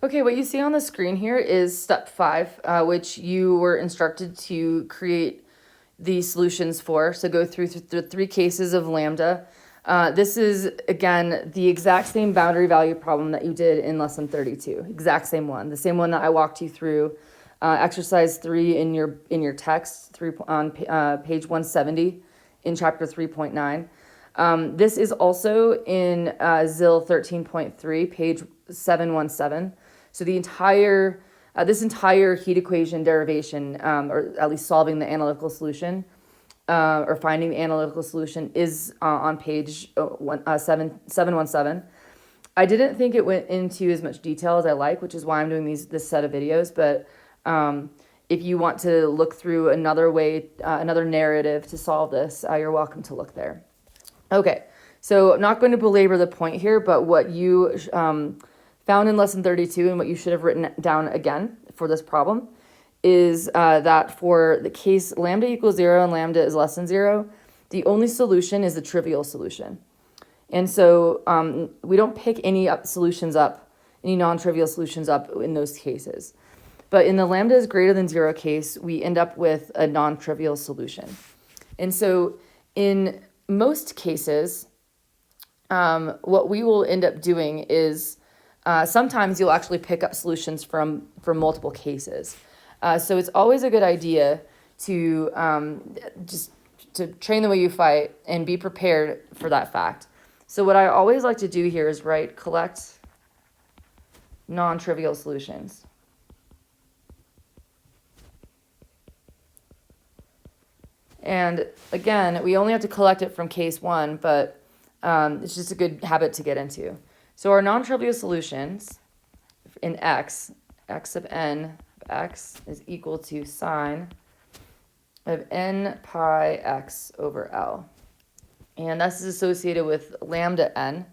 Okay, what you see on the screen here is step 5, which you were instructed to create the solutions for. So go through the 3 cases of lambda. This is, again, the exact same boundary value problem that you did in lesson 32. Exact same one. The same one that I walked you through. Exercise 3 in your text, on page 170 in chapter 3.9. This is also in ZIL 13.3, page 717. So the entire this entire heat equation derivation, or at least solving the analytical solution, or finding the analytical solution, is on page 717. I didn't think it went into as much detail as I like, which is why I'm doing this set of videos. But if you want to look through another way, another narrative to solve this, you're welcome to look there. Okay, so I'm not going to belabor the point here, but what you found in lesson 32 and what you should have written down again for this problem is that for the case lambda equals 0 and lambda is less than 0, the only solution is the trivial solution. And so we don't pick any solutions up, any non-trivial solutions up in those cases. But in the lambda is greater than 0 case, we end up with a non-trivial solution. And so in most cases, what we will end up doing is sometimes you'll actually pick up solutions from multiple cases. So it's always a good idea to just to train the way you fight and be prepared for that fact. So what I always like to do here is collect non-trivial solutions. And again, we only have to collect it from case 1, but it's just a good habit to get into. So our non-trivial solutions in x of n of x is equal to sine of n pi x over L. And this is associated with lambda n,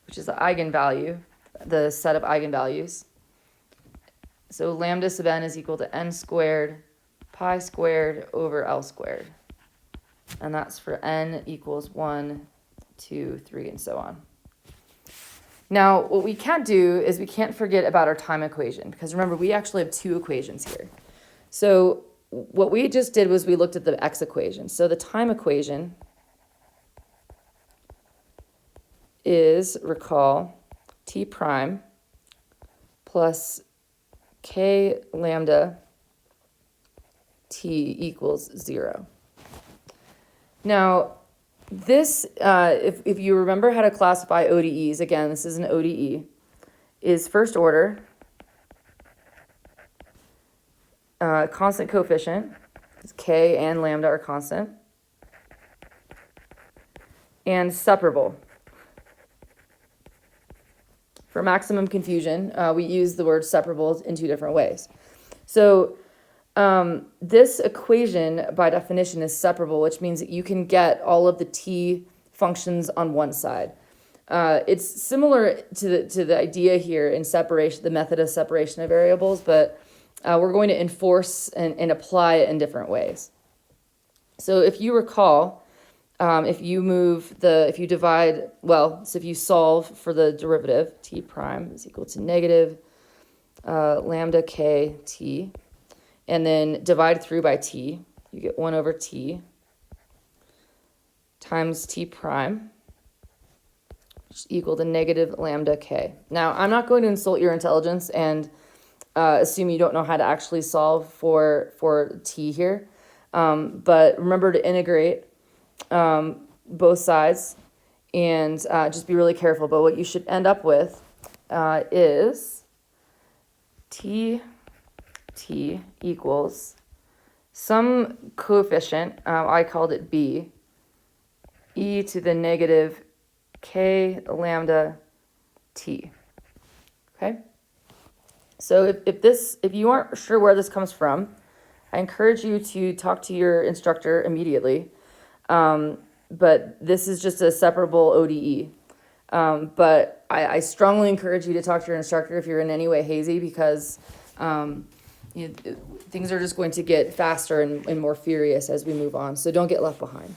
which is the eigenvalue, the set of eigenvalues. So lambda sub n is equal to n squared pi squared over L squared. And that's for n equals 1, 2, 3, and so on. Now, what we can't do is we can't forget about our time equation, because remember, we actually have 2 equations here. So what we just did was we looked at the x equation. So the time equation is, recall, t prime plus k lambda t equals 0. Now, this, if you remember how to classify ODEs, again, this is an ODE, is first order, constant coefficient, k and lambda are constant, and separable. For maximum confusion, we use the word separable in 2 different ways. So this equation, by definition, is separable, which means that you can get all of the t functions on one side. It's similar to the idea here in separation, the method of separation of variables, but we're going to enforce and apply it in different ways. So if you recall, if you divide, so if you solve for the derivative, t prime is equal to negative lambda k t, and then divide through by t, you get 1 over t times t prime, which is equal to negative lambda k. Now, I'm not going to insult your intelligence and assume you don't know how to actually solve for t here, but remember to integrate both sides and just be really careful. But what you should end up with is t equals some coefficient, I called it b, e to the negative k lambda t. Okay? So if you aren't sure where this comes from, I encourage you to talk to your instructor immediately. But this is just a separable ODE. But I strongly encourage you to talk to your instructor if you're in any way hazy, because things are just going to get faster and more furious as we move on. So don't get left behind.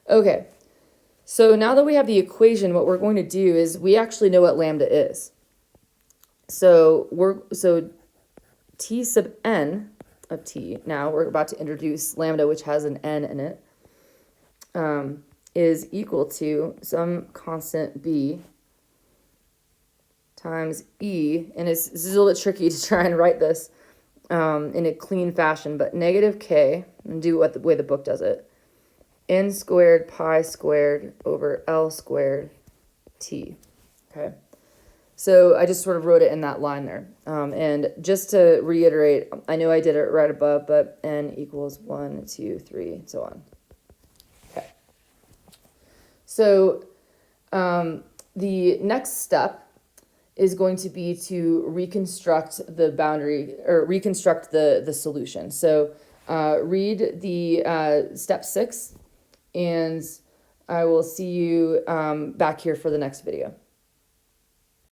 Okay, so now that we have the equation, what we're going to do is we actually know what lambda is. So T sub n of T, now we're about to introduce lambda, which has an n in it, is equal to some constant b times e, and this is a little bit tricky to try and write this in a clean fashion, but negative k, and do what the way the book does it, n squared pi squared over L squared T. Okay. So I just sort of wrote it in that line there. And just to reiterate, I know I did it right above, but n equals 1, 2, 3, and so on. Okay. So the next step is going to be to reconstruct the boundary, or reconstruct the solution. So read the step 6, and I will see you back here for the next video.